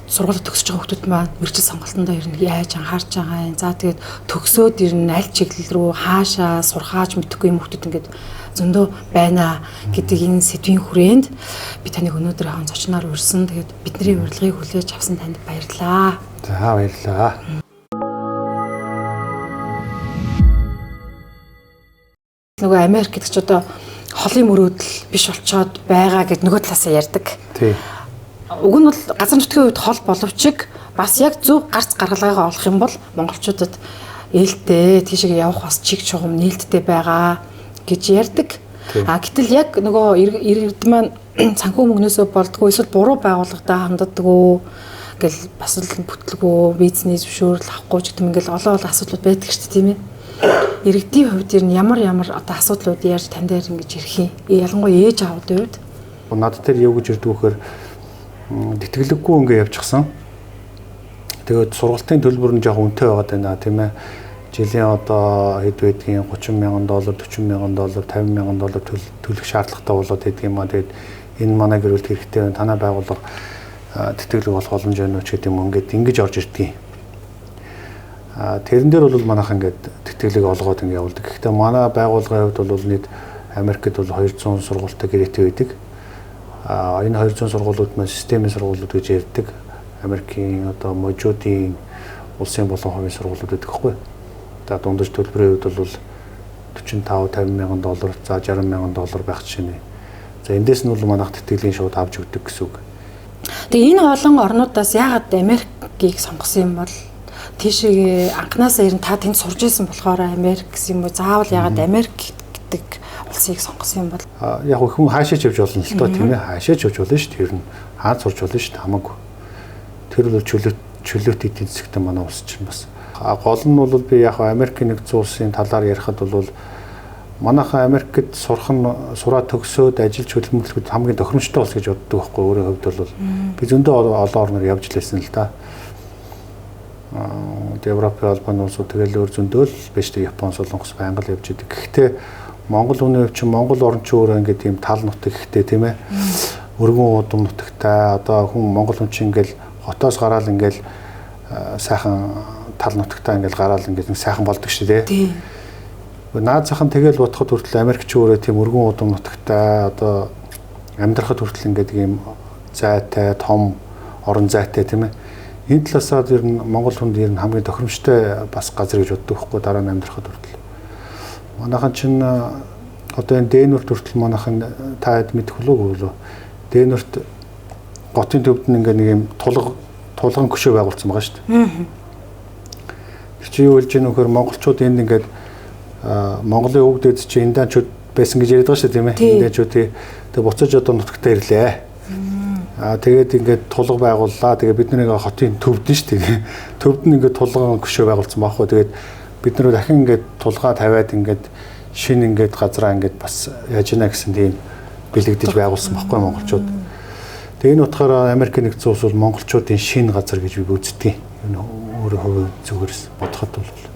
сургууль төгсөж байгаа хүмүүс маань мэрэгжил сонголтондоо ер нь яаж анхаарч байгаа юм. За тэгээд төгсөөд ер нь аль чиглэл рүү хаашаа сурхааж мэдэхгүй юм хүмүүс ингээд зөндөө байна гэдэг энэ сэдвийн хүрээнд би таныг өнөөдөр хаан зочноор урьсан. Тэгээд бидний урилгыг хүлээж авсан танд баярлалаа. За баярлалаа. Нөгөө Америк гэдэг чи одоо холын мөрөөдөл биш болчоод байгаа гэд нөгөө талаасаа ярьдаг. Тий. Уг нь бол газар нутгийн үед хол боловч бас яг зөв гарц гаргалгаагаа олох юм бол монголчуудад ээлтэй тийшээ явах бас чиг чугам нээлттэй байгаа гэж ярьдаг. Гэтэл яг нөгөө иргэд маань цанхүү мөнгнөөсөө болдгоо эсвэл буруу байгууллагатай ханддаггүй гэл бас л бүтлгөө бизнес зөвшөөрөл авахгүй ч гэдэг юм ингээл олон асуудлууд байдаг шүү дээ тийм ээ. Иргэдийн хувьд ер нь ямар одоо асуудлууд яаж тань дээр ингэж ирэх юм. Ялангуяа ээж аавдын хувьд надад тэр юу гэж ирдэг вөхөр тэтгэлэггүй ингээ явчихсан. Тэгээд сургалтын төлбөр нь жоохон үнэтэй байгаад байна тийм ээ. Жилийн одоо хэд байдгийн $30,000, $40,000, $50,000 төлөх шаардлагатай болоод байдаг юм аа. Тэгээд энэ манай гэрэлт хэрэгтэй байна. Танай байгууллага тэтгэлэг болох боломж байна уу ч гэдэг юм ингээд орж ирдэг. Тэрэн дээр бол манайх ингээд тэтгэлэг олгоод ингээд явуулдаг. Гэхдээ манай байгууллагын хувьд бол нийт Америкт бол 200 сургуультай гэрээтэй байдаг. Энэ 200 сургуулиуд маань системийн сургуулиуд гэж ярьдаг. Америкийн одоо можуудын улсын болон хувийн сургуулиуд байдаг хгүй. За дундаж төлбөрийн хувьд бол $45-50,000, за $60,000 байх жишээ. За эндээс нь бол манайх тэтгэлийн шууд авч өгдөг гэсэн үг. Тэгээ энэ олон орнуудаас яагаад Америкийг сонгосон юм бол тийшээ анханасаа ер нь та тэнд сурж исэн болохоор Америк гэсэн юм уу? Заавал яагаад Америк гэдэг улсыг сонгосон юм бол? Яг хүн хаашаач явж болно л тоо тийм ээ. Хаашаач явж болно шүү дээ. Ер нь хаад сурж болно шүү дээ. Хамаагүй. Тэр бол чөлөөт эдийн засгт манай улс чинь бас. Гол нь бол би яг Америкийн нэгдсэн улсын талаар ярихад бол манайхан Америкт сураад төгсөөд ажиллаж хөдөлмөрлөхөд хамгийн тохиромжтой улс гэж боддог байхгүй өөрийн хувьд бол би зөндөө олон орноор явж лээсэн л да. Европын албаны улсууд тэгэл өөр зөндөө л биш дээ. Япон, Солонгос байнга л явж идэг. Гэхдээ Монгол хүний хувьд чинь Монгол орн ч өөрөө ингээд тийм тал нутаг ихтэй тийм ээ. Өргөн удам нутагтай одоо хүн Монгол хүн чинь ингээл хотоос гараал ингээл сайхан тал нутагтай ингээл гараал ингээд сайхан болдог шүү дээ. Тийм. Наад захын тэгэл бодоход хүртэл Америкч өөрөө тийм өргөн удам нутагтай одоо амьдрахад хүртэл ингээд ийм зайтай, том орон зайтай тийм ээ. Энэ талаасаа ер нь Монгол хүнд ер нь хамгийн тохиромжтой бас газар гэж боддог байхгүй дараа нь амьдрахад хүртэл. Манайхан чинь одоо энэ Дэнүрт хүртэл манайхан та хэд мэдэх болов уу? Дэнүрт готын төвд нь ингээ нэг юм тулган хөшөө байгуулсан байгаа шүү дээ. Тэр чинь юу хэлж ийм нөхөр монголчууд энд ингээд Монголын өвөг дээд чинь индианчууд байсан гэж яриад байгаа шүү дээ тийм ээ. Индианчууд тэгээ буцаж одоо нутагтаа ирлээ. Тэгээд ингээд тулга байгууллаа. Тэгээд бид нэг хотын төвд нь шүү дээ. Төвд нь ингээд тулган хөшөө байгуулсан байхгүй. Тэгээд бид нэр дахин ингээд тулгаа тавиад ингээд шин ингээд газраа ингээд бас яаж ийна гэсэн тийм бэлэгдэж байгуулсан байхгүй монголчууд. Тэгээд энэ утгаараа Америкийн нэгдсэн улс бол монголчуудын шин газар гэж би үздэг. Энэ өөрөө хувийн зүгээрс бодоход бол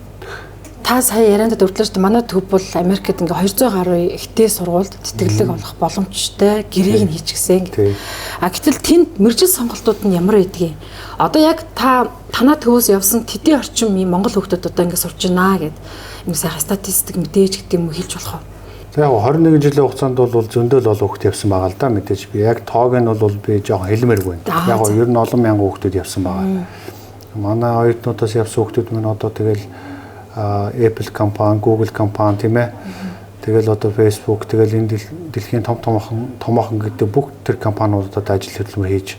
та сая ярианд дурдлаа шүү дээ. Манай төв бол Америкт ингээ 200 гаруй ихтэй сургуульд тэтгэлэг олох боломжтой гэрээг нь хийчихсэн гэдэг. Гэтэл тэнд мэргэжил сонголтууд нь ямар байдгийг. Одоо яг танаа төвөөс явсан тэдний орчим юм Монгол хүүхдүүд одоо ингээ сурч байна гэд юм сайхан статистик мэдээж гэдэг юм хэлж болох уу? За яг 21 жилийн хугацаанд бол зөндөл олон хүүхд явсан байгаа л да мэдээж би яг тоог нь бол би жоохон хэлмээргүй байна. Яг ер нь олон мянган хүүхдүүд явсан байгаа. Манай оюутнуудаас явсан хүүхдүүд минь одоо тэгэл Apple компани, Google компани тийм ээ. Тэгэл одоо Facebook, тэгэл энэ дэлхийн томоохон гэдэг бүх тэр компаниудад ажил хөдөлмөр хийж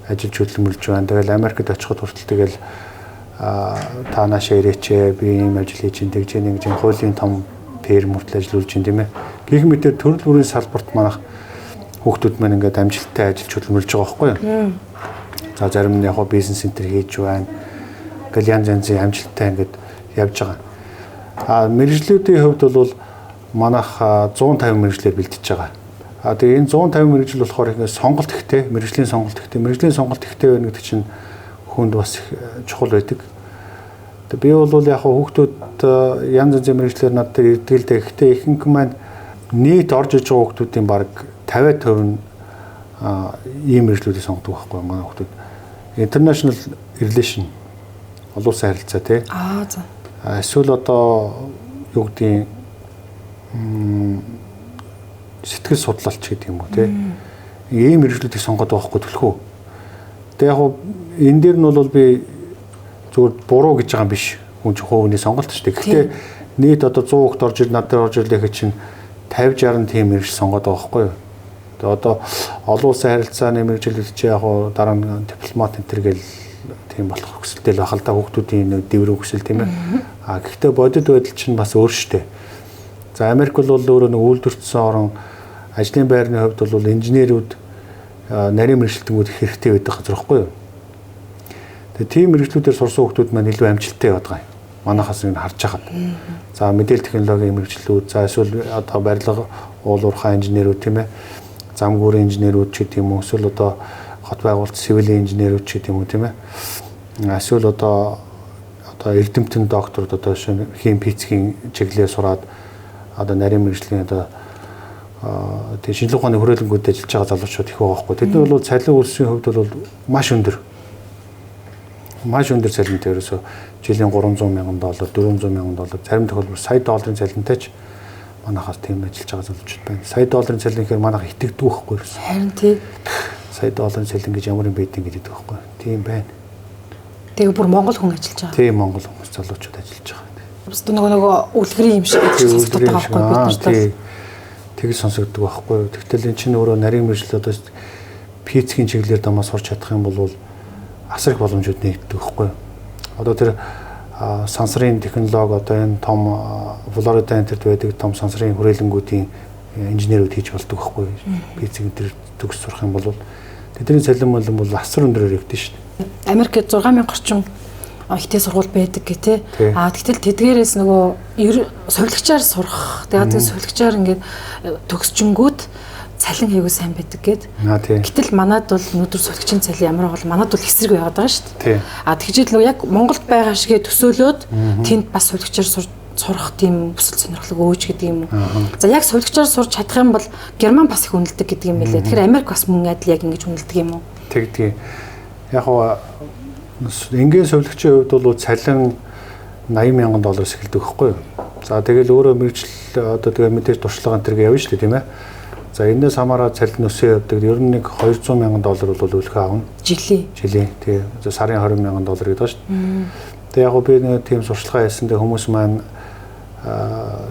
ажиллаж хөдөлмөрлж байна. Тэгэл Америкт очиход хүртэл тэгэл та наашаа ирээч би ийм ажил хийж ин тэгж нэг юм хуулийн том ферм хүртэл ажиллаж байна тийм ээ. Гэх мэтээр төрөл бүрийн салбарт манайх хүүхдүүд маань ингээд амжилттай ажиллаж хөдөлмөрлж байгаа байхгүй юу? За зарим нь яг бизнес центр хийж байна. Ингээл янз янзын амжилттай ингээд явж байгаа. Мэргэжлүүдийн хувьд бол манайх 150 мэргэжлээр бэлдэж байгаа. Тэгээ энэ 150 мэргэжил болохоор ингээд сонголт ихтэй, мэргэжлийн сонголт ихтэй байна гэдэг чинь хүнд бас чухал байдаг. Тэгээ би бол яг хүүхдүүд янз янзын мэргэжлэр над дээр ирдэг л дээ. Гэхдээ ихэнх маань нийт орж иж байгаа хүүхдүүдийн бараг 50% нь ийм мэргэжлүүдийг сонгодог байхгүй манай хүүхдүүд. international relation олон улсын харилцаа тий. За. Эсвэл одоо юу гэдгийг сэтгэл судлалч гэдэг юм уу тий. Ийм мэргэжлүүдийг сонгоод байгаа хгүй төлхөө. Тэгээ яг энэ дээр нь бол би зүгээр буруу гэж байгаа юм биш. Хүн чинь хувийн сонголт шүү дээ. Гэхдээ нийт одоо 100 хүүхд орж ир над дээр орж ирлээ гэж чинь 50 60 тийм мэргэжил сонгоод байгаа хгүй юу. Тэгээ одоо олон улсын харилцааны мэргэжлүүд чи яг дараа нь дипломат энэ төр гэл тийм болох хүсэлтэй л байхал та хүүхдүүдийн дэврүү хүсэл тийм ээ. Гэхдээ бодит байдал чинь бас өөр шүү дээ. За Америк бол өөрөө нэг үйлдвэрчсэн орон ажлын байрны хувьд бол инженерүүд нарийн мэргэжилтэнгүүд хэрэгтэй байдаг газар байхгүй юу. Тэгээ тийм мэргэжлүүдээр сурсан хүүхдүүд маань илүү амжилттай яваад байгаа юм. Манайхаас энэ харж хахад. За мэдээлэл технологийн мэргэжлүүд, за эсвэл одоо барилга уул уурхай инженерүүд тийм ээ. Замгүүрийн инженерүүд ч гэдэг юм уу, эсвэл одоо хот байгуулалт цивилийн инженерүүд ч гэдэг юм уу тийм ээ. Эсвэл одоо эрдэмтэн докторд одоо хим физикийн чиглэлээр сураад одоо нарийн мэргэжлийн одоо тэг шинжилгээ ухааны хүрээлэнгүүдэд ажиллаж байгаа залуучууд их байгаа байхгүй. Тэд нар бол цалин үйлсийн хувьд бол маш өндөр. Маш өндөр цалинтай ерөөсө жилийн $300,000, $400,000, зарим тохиолдолд $100,000 цалинтай ч манайхаас тийм ажиллаж байгаа залуучууд байна. $100,000 цалин гэхээр манайх итгэдэг байхгүй ерөөсө. Харин тий. $100,000 цалин гэж ямар юм байдгийг гэдэг байхгүй. Тийм байна. Тэгээ бүр Монгол хүн ажиллаж байгаа. Тийм Монгол хүмүүс залуучууд ажиллаж байгаа. Бас нөгөө үлгэрийн юм шиг сонсогддог байгаа байхгүй бид нарт. Тэгж сонсогддог байхгүй. Тэгтэл эн чинь өөрөө нарийн мэргэжил одоо физикийн чиглэлээр дамаа сурч чадах юм бол асар их боломжууд нэгддэг байхгүй. Одоо тэр сансрын технологи одоо энэ том Флорида энтерт байдаг том сансрын хүрээлэнгүүдийн инженерүүд хийж болдог байхгүй. Физик дээр төгс сурах юм бол тэдний цалин бол асар өндөрөөр явдаг шүү дээ. Америкт 6,000 орчим ихтэй сургууль байдаг гэх тээ. Тэгтэл тэдгээрээс нөгөө сувилагчаар сурах. Тэгээд сувилагчаар ингээд төгсчингүүд цалин хийгүү сайн байдаг гэд. Гэтэл манад бол өнөөдөр сувилагчийн цалин ямар бол манад бол эсрэг байгаад байгаа шүү дээ. Тэгжэл нөгөө яг Монголд байгаа шигэ төсөөлөөд тэнд бас сувилагчаар сурах тийм бүсэл сонирхлог өөж гэдэг юм уу. За яг сувилагчаар сурч чадах юм бол Герман бас их үнэлдэг гэдэг юм билээ. Тэгэхээр Америк бас мөн адил яг ингэж үнэлдэг юм уу? Тэгдэг. Яг энгийн сувилагчийн хувьд бол цалин $80,000 эхэлдэг байхгүй юу. За тэгэл өөрөө мэргэжил одоо тэгээ мэдээж туршлага энэ төр явна шүү дээ тийм ээ. За энэс хамаараа цалин өсөө явдаг. Ер нь нэг $200,000 бол өлхөө авна. Жилийн. Тэгээ сарын $20,000 гэдэг байна шүү дээ. Тэгээ яг би нэг тийм сурчлага хийсэндээ хүмүүс маань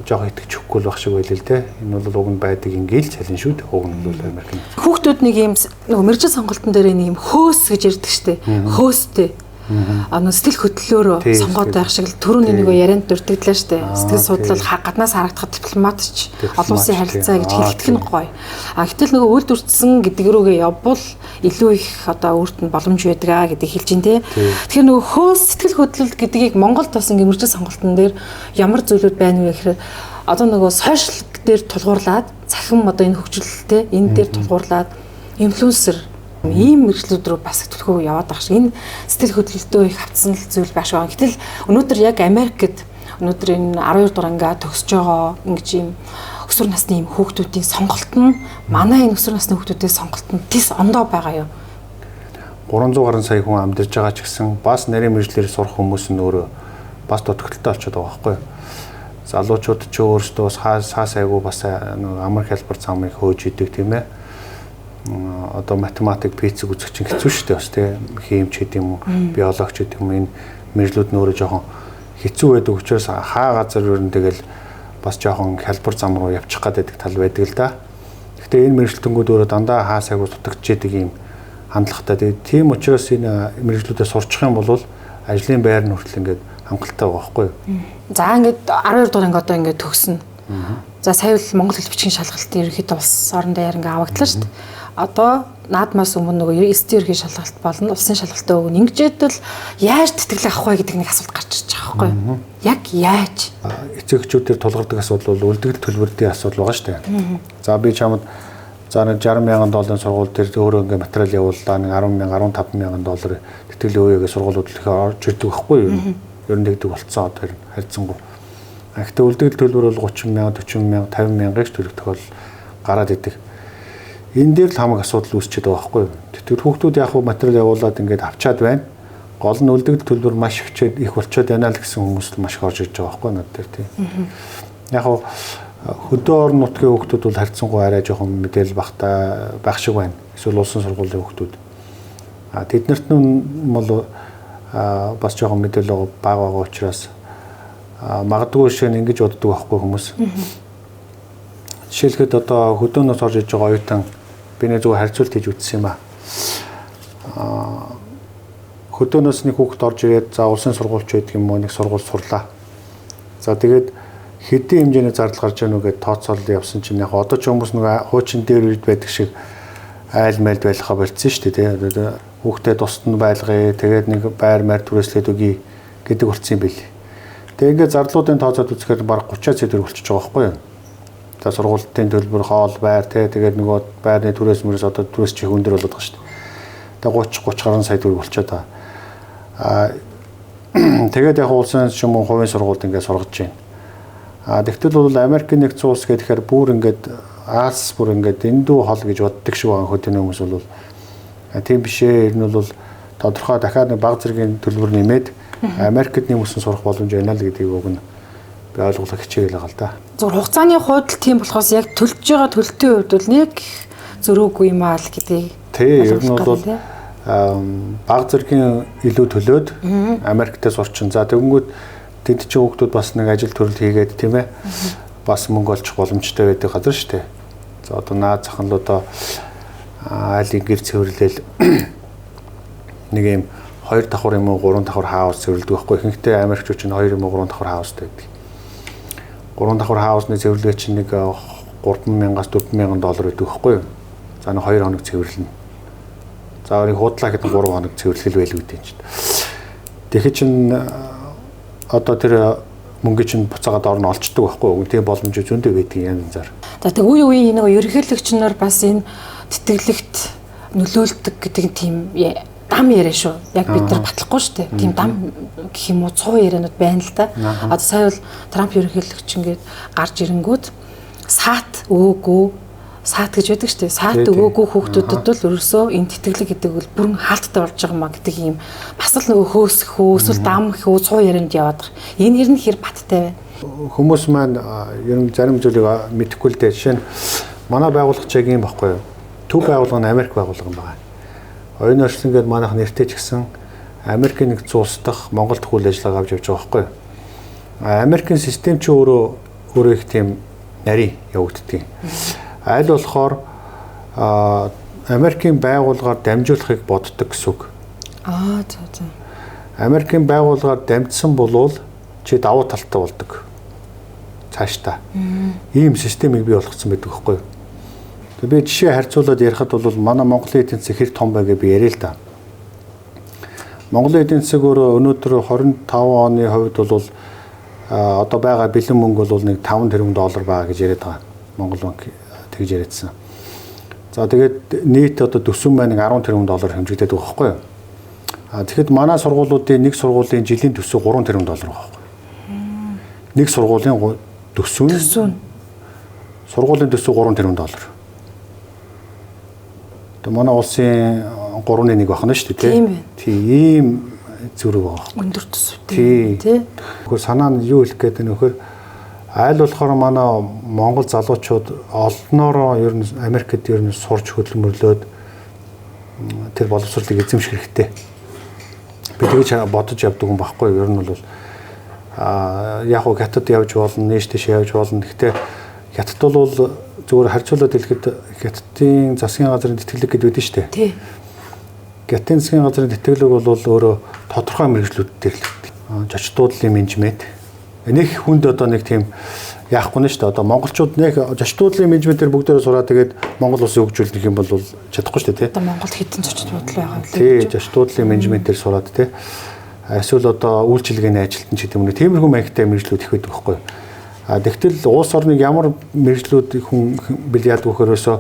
жоох итгэжгүй л байх шиг байлээ л дээ. Энэ бол уг нь байдаг ингээл цалин шүү дээ. Уг нь бол Америк. Хүүхдүүд нэг юм нөгөө мэргэжил сонголтын дээр нэг юм хөөс гэж ярьдаг шүү дээ. Хөөстэй. Сэтгэл хөдлөлөөр сонгоод байх шиг л түрүүний нөгөө ярианд дурддагдлаа шүү дээ. Сэтгэл судлал гаднаас харагдахад дипломатч олон улсын харилцаа гэж хэлдэг нь гоё. Гэтэл нөгөө үйлдвэрчсэн гэдэг рүүгээ явбал илүү их одоо өөрт нь боломж байдаг гэдгийг хэлж ин тээ. Тэгэхээр нөгөө хөөс сэтгэл хөдлөл гэдгийг Монголд бас ингэ мэргэжил сонголтын дээр ямар зүйлүүд байна вэ гэхээр одоо нөгөө сошиал дээр тулгуурлаад цахим одоо энэ хөгжлөлтэй энэ дээр тулгуурлаад инфлюенсер ийм мэргэжлүүд рүү бас төлхөө яваад байгаа шиг энэ сэтгэл хөдлөлтөө их хавцсан зүйл байх шиг. Гэтэл өнөөдөр яг Америкт өнөөдөр энэ 12 дугаар анги төгсөж байгаа ингэж ийм өсвөр насны ийм хүүхдүүдийн сонголт нь манай энэ өсвөр насны хүүхдүүдийн сонголт нь тис ондоо байгаа юу? 300 гаруй сая хүн амьдарч байгаа ч гэсэн бас нарийн мэргэжлэр сурах хүмүүс нь өөрөө бас дутагдaltaй болчиход байгаа байхгүй юу? Залуучууд ч өөрсдөө хаас айгу бас амар хэлбэр замыг хөөж идэг тийм ээ. Одоо математик, физик үзэх чинь хэцүү шүү дээ бас тийм химч гэдэг юм уу, биологч гэдэг юм энэ мэргэжлүүд нь өөрөө жоохон хэцүү байдаг учраас хаа газар ер нь тэгэл бас жоохон хэлбэр зам руу явчих гаддаг тал байдаг л да. Гэхдээ энэ мэргэжлтэнгүүд өөрөө дандаа хаа сайгүй дутагдж идэг юм хандлагатай. Тэгээд тийм учраас энэ мэргэжлүүдээ сурчих юм бол ажлын байр нь хүртэл ингээд хангалттай байгаа байхгүй юу? За ингээд 12 дугаар анги одоо ингээд төгснө. За сая л Монгол хэл бичгийн шалгалтын ерөнхийдөө улс орондоо яар ингээд авагдлаа шүү дээ. Одоо наадмаас өмнө нөгөө СТ ерхий шалгалт болно, улсын шалгалтаа өгнө. Ингэжээд л яаж тэтгэл авах вэ гэдэг нэг асуулт гарч ирж байгаа байхгүй юу? Яг яаж? Эцэгчүүдээр тулгардаг асуудал бол үлдэгдэл төлбөрийн асуудал байгаа шүү дээ. За би чамд за нэг $60,000 сургууль дээр өөрөө ингээ материал явууллаа нэг $10,000, $15,000 тэтгэл өгье гэж сургуулиуд ихээр орж ирдэг байхгүй юу? Ер нь тэгдэг болцсон одоо харьцангуй. Гэхдээ үлдэгдэл төлбөр бол $30,000, $40,000, $50,000 гэж төлөх тохиолдол гараад идэг. Энэ дээр л хамаг асуудал үүсчихэд байгаа байхгүй юу. Тэгэхээр хүүхдүүд яг хөө материал явуулаад ингээд авчаад байна. Гол нь үлдэгдэл төлбөр маш их болчиход байна л гэсэн хүмүүс л маш их орж иж байгаа байхгүй над дээр тийм. Яг хөө хөдөө орон нутгийн хүүхдүүд бол харьцангуй арай жоохон мэдээлэл байх шиг байна. Эсвэл улсын сургуулийн хүүхдүүд. Тэднэрт нь бол бас жоохон мэдээлэл бага учраас магадгүй шин ингэж боддог байхгүй хүмүүс. Жишээлхэд одоо хөдөөнөөс орж иж байгаа оюутан би нэг зүгээр харьцуулт хийж үзсэн юм аа. Хөдөөнөөс нэг хүүхэд орж ирээд за улсын сургуульч байдаг юм уу нэг сургууль сурлаа. За тэгээд хэдийн хэмжээний зардал гарч ийнү гэдээ тооцоолол явсан чинь яг одоо ч хүмүүс нэг хуучин дээр үед байдаг шиг айл майлд байлахаа болцсон шүү дээ тий. Хүүхдээ тусад нь байлгая тэгээд нэг байр маяг түрээслээд өгье гэдэг болцсон юм бэл. Тэгээд ингээд зарлуудын тооцоод үзэхээр бараг 30-аас дээш болчихж байгаа байхгүй юу? За сургуулийн төлбөр хоол байр тий тэгээд нөгөө байрны түрээс мөрөөс одоо түрээс чих өндөр болоод байгаа шүү дээ. Тэгээд 30 гаруй сая төгрөг болчиход байгаа. Тэгээд яг улсын ч юм уу хувийн сургуульд ингээд сургаж байна. Тэгтэл бол Америкийн нэгдсэн улс гэхээр бүр ингээд Аз бүр ингээд эндүү хол гэж боддог шиг байгаа хөдөөний хүмүүс бол тийм биш ээ. Энэ бол тодорхой дахиад нэг бага зэргийн төлбөр нэмээд Америкт нэмсэн сурах боломж байна л гэдгийг уг нь би ойлгох хичээл байгаа л да. Зөв хугацааны хувьд л тийм болохоос яг төлж байгаа төлөлтийн хувьд бол нэг зөрүүгүй юм аа л гэдгийг. Тий, ер нь бол бага зэргийн илүү төлөөд Америктээ сурчин. За тэгэнгүүт тэд чинь хүүхдүүд бас нэг ажил төрөл хийгээд тийм ээ бас мөнгө олчих боломжтой байдаг газар шүү дээ. За одоо наад зах нь л одоо айлын гэр цэвэрлэл нэг юм 2 давхар юм уу 3 давхар хаус цэвэрлдэг байхгүй. Ихэнхдээ Америкчууд чинь 2 юм уу 3 давхар хаустай байдаг. 3 давхар хаусны цэвэрлэл чинь нэг 3,000-аас 4,000 доллар байдаг байхгүй юу? За нэг 2 хоног цэвэрлэнэ. За нэг худлаа гэдэг 3 хоног цэвэрлэл байлгүй дээ чинь. Тэгэхээр чинь одоо тэр мөнгө чинь буцаагаад орно олцдог байхгүй юу? Тийм боломж зөндөө байдаг янз янзаар. За тэг үе үеийн нэг ерөнхийлөгч нар бас энэ тэтгэлэгт нөлөөлдөг гэдэг тийм дам яриа шүү. Яг бид нар батлахгүй шүү дээ. Тийм дам гэх юм уу 100 яриануд байна л да. Одоо сая бол Трамп ерөнхийлөгч ингээд гарч ирэнгүүт саат өгөөгүй саат гэж байдаг шүү дээ. Саат өгөөгүй хүүхдүүдэд бол ерөөсөө энэ тэтгэлэг гэдэг бол бүрэн хаалттай болж байгаа маа гэдэг юм бас л нөгөө хөөсөхөө эсвэл дам хөө 100 ярианд яваад байгаа. Энэ хэр нь хэр баттай вэ? Хүмүүс маань ер нь зарим зүйлийг мэдэхгүй л дээ. Жишээ нь манай байгууллагч яг юм баггүй юу? Төв байгууллага нь Америк байгууллага юм байна. Оюун орчлон гээд манайх нэртэй ч гэсэн Америкийн нэгдсэн улс дахь Монголд үйл ажиллагаа авч явж байгаа байхгүй юу? Америкийн систем ч өөрөө их тийм нарийн явагддаг. Аль болохоор Америкийн байгууллагаар дамжуулахыг боддог гэсэн үг. За. Америкийн байгууллагаар дамжсан болвол чи давуу талтай болдог. Цаашдаа. Ийм системийг бий болгоцсон байдаг байхгүй юу? Тэгээ би жишээ харьцуулаад ярихад бол манай Монголын эдийн засаг хэр том байгааг би яриа л да. Монголын эдийн засаг өөрөө өнөөдөр 25 оны хувьд бол одоо байгаа бэлэн мөнгө бол нэг 5 тэрбум доллар байгаа гэж яриад байгаа. Монгол банк тэгж яриадсан. За тэгээд нийт одоо төсөв маань 10 тэрбум доллар хэмжигдээд байгаа байхгүй юу? Тэгэхэд манай сургуулиудын нэг сургуулийн жилийн төсөв 3 тэрбум доллар байгаа байхгүй юу? Нэг сургуулийн төсөв. Сургуулийн төсөв 3 тэрбум доллар. Тэгээ манай улсын 3.1 байна шүү дээ тийм ийм зүрэг байгаа. Өндөр төсөвтэй тий. Гэхдээ санаа нь юу хэлэх гээд нөхөр аль болохоор манай Монгол залуучууд олноороо ер нь Америкт ер нь сурч хөдөлмөрлөөд тэр боловсролыг эзэмших хэрэгтэй. Би тэгж бодож явдаг юм баггүй ер нь бол яг уу хятад явж болно, нээш тийш явж болно. Гэхдээ хятад бол зүгээр харьцуулаад хэлэхэд хятадын засгийн газрын тэтгэлэг гэдэг байдаг шүү дээ. Тий. Хятадын засгийн газрын тэтгэлэг бол өөрөө тодорхой мэргэжлүүд дээр л байдаг. Зочдуудлын менежмент. Нэг хүнд одоо нэг тийм яахгүй нь шүү дээ. Одоо монголчууд нэг зочдуудлын менежментээр бүгдээрээ сураад тэгээд Монгол улсын хөгжүүлэх юм бол чадахгүй шүү дээ, тий. Одоо Монголд хэдэн зочдууд байгаа вэ? Тий, зочдуудлын менежментээр сураад тий. Эсвэл одоо үйлчилгээний ажилтан ч гэдэг юм уу. Тиймэрхүү маягтай мэргэжлүүд их байдаг байхгүй юу? Тэгтэл улс орныг ямар мэргэжлүүд хүн бэлээд өгөхөөсөө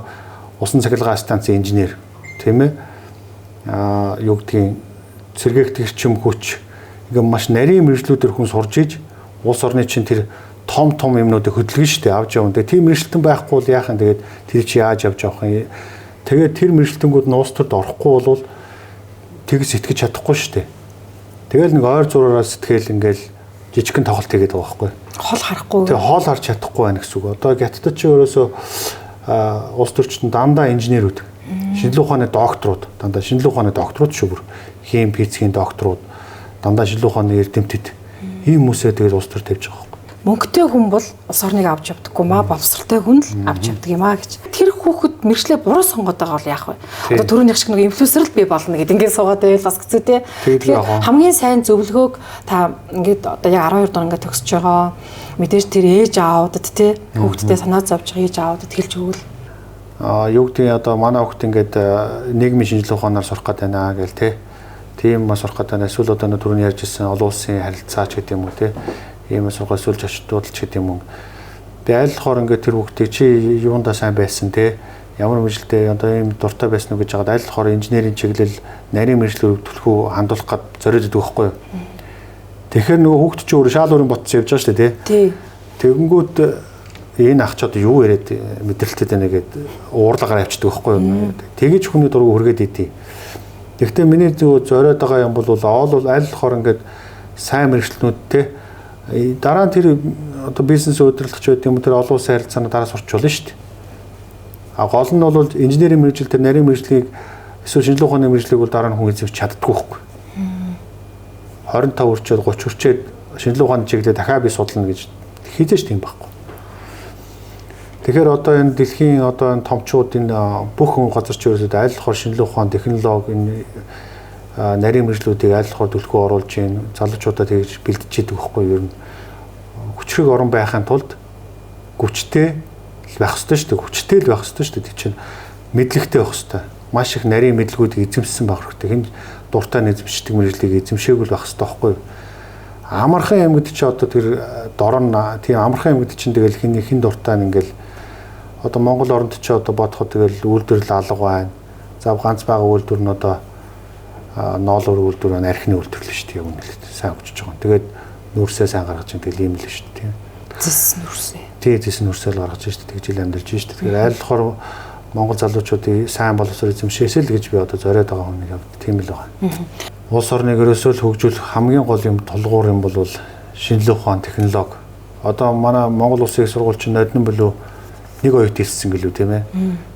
усан цахилгаан станцын инженер тийм ээ юу гэдгийг сэргээгт эрчим хүч ингээм маш нарийн мэргэжлүүдээр хүн сурж иж улс орны чинь тэр том юмнуудыг хөдөлгөн штэ авч явна. Тэгээ тийм мэргэжлэлтэн байхгүй бол яахан тэгээд тэр чи яаж явж авах юм Тэгээд тэр мэрэгчлэнгүүд нь улс төрд орохгүй бол тэгс итгэж чадахгүй шүү дээ. Тэгэл нэг ойр зураараа сэтгэл ингээл жижигхэн тоглолт хийгээд байгаа байхгүй. Хол харахгүй. Тэгээ хоол харж чадахгүй байна гэсэн үг. Одоо Гяттад чи өөрөөсөө улс төрчтөнд дандаа инженерүүд, шинжилгээ ухааны докторууд, дандаа шинжилгээ ухааны докторууд шүү бүр. Хим, физикийн докторууд, дандаа шинжилгээ ухааны эрдэмтэд ийм хүмүүсээ тэгээд улс төр тавьж байгаа. Мөнгөтэй хүн бол улс орныг авч явдаггүй маа, боловсралтай хүн л авч явдаг юм аа гэж. Тэр хүүхэд мэржлээ буруу сонгоод байгаа бол яах вэ? Одоо түрүүнийх шиг нэг инфлюенсер л би болно гэд ингээд суугаад байвал бас хэцүү те. Тэгэхээр хамгийн сайн зөвлөгөөг та ингээд одоо яг 12 дор ингээд төгсөж байгаа. Мэдээж тэр ээж аавдад те хүүхдтэй санаа зовж байгаа ээж аавдад хэлж өгвөл. Юу гэдэг одоо манай хүүхд ингээд нийгмийн шинжилгээ ухаанаар сурах гэдэг байна гэл те. Тийм сурах гэдэг байна. Эсвэл одоо түрүүний ярьж ирсэн олон улсын харилцаач гэдэг юм уу те. Ийм сургууль сүлж очтуудалч гэдэг юм. Тэгээ аль болохоор ингээд тэр хүүхдийг чи юундаа сайн байсан те ямар мэржлэлтэй одоо ийм дуртай байсан уу гэж хагаад аль болохоор инженерийн чиглэл нарийн мэржлэлөөр төлхөө хандуулах гад зориод идэг байхгүй юу. Тэгэхээр нөгөө хүүхд чи өөрөө шаал өрн ботч явж байгаа шүү дээ тий. Тэгэнгүүт энэ ах ч одоо юу яриад мэдрэлтэд байна гэд уурлагаар авчдаг байхгүй юу. Тэгэж хүний дургу хүргээд идэв. Гэхдээ миний зөв зориод байгаа юм бол оол аль болохоор ингээд сайн мэржлэнүүд те дараа нь тэр одоо бизнес удирдлагч байдаг юм тэр олон улсын харилцааны дараа сурч болно шүү дээ. Гол нь бол инженерийн мэргэжил тэр нарийн мэргэжлийг эсвэл шинжилгээ ухааны мэргэжлийг бол дараа нь хүн эзэмшиж чаддаггүй байхгүй. 25 хүрчээд 30 хүрчээд шинжилгээ ухааны чиглэлээ дахиад би судална гэж хийдэж тийм байхгүй. Тэгэхээр одоо энэ дэлхийн одоо энэ томчуудын бүх хүн газарч ерөөсөд аль болохоор шинжилгээ ухааны технологи энэ нарийн мэргэжлүүдийг аль болохоор төлхөө оруулж ийн залуучуудаа тэгж бэлдэж идэг байхгүй юу. Ер нь хүчрэг орон байхын тулд хүчтэй байх ёстой шүү дээ. Хүчтэй л байх ёстой шүү дээ. Тэг чинь мэдлэгтэй байх ёстой. Маш их нарийн мэдлгүүдийг эзэмшсэн байх хэрэгтэй. Хин дуртай эзэмшдэг мэргэжлийг эзэмшээгүй л байх ёстой байхгүй юу. Амархан юм гэдэг чи одоо тэр дорн тийм амархан юм гэдэг чинь тэгэл хин дуртай ингээл одоо Монгол оронд чи одоо бодоход тэгэл үйлдвэрлэл алга байна. За ганц бага үйлдвэр нь одоо ноолор үйлдвэр байна, архины үйлдвэрлэл шүү дээ. Үнэлээд сайн хүчиж байгаа. Тэгээд нүүрсээ сайн гаргаж ин тэгэл ийм л шүү дээ. Зэс нүүрсээ. Зэс нүүрсээ л гаргаж шүү дээ. Тэгж ил амьдарч шүү дээ. Тэгэхээр аль болохоор Монгол залуучуудын сайн боловсрол эзэмшээсэй л гэж би одоо зориод байгаа хүн яг тийм л байгаа. Улс орныг ерөөсөө л хөгжүүлэх хамгийн гол юм тулгуур юм бол шинжилгээ ухаан технологи. Одоо манай Монгол улсын их сургууль чинь нодон болов нэг оюут хэлсэн гэлүү тийм ээ.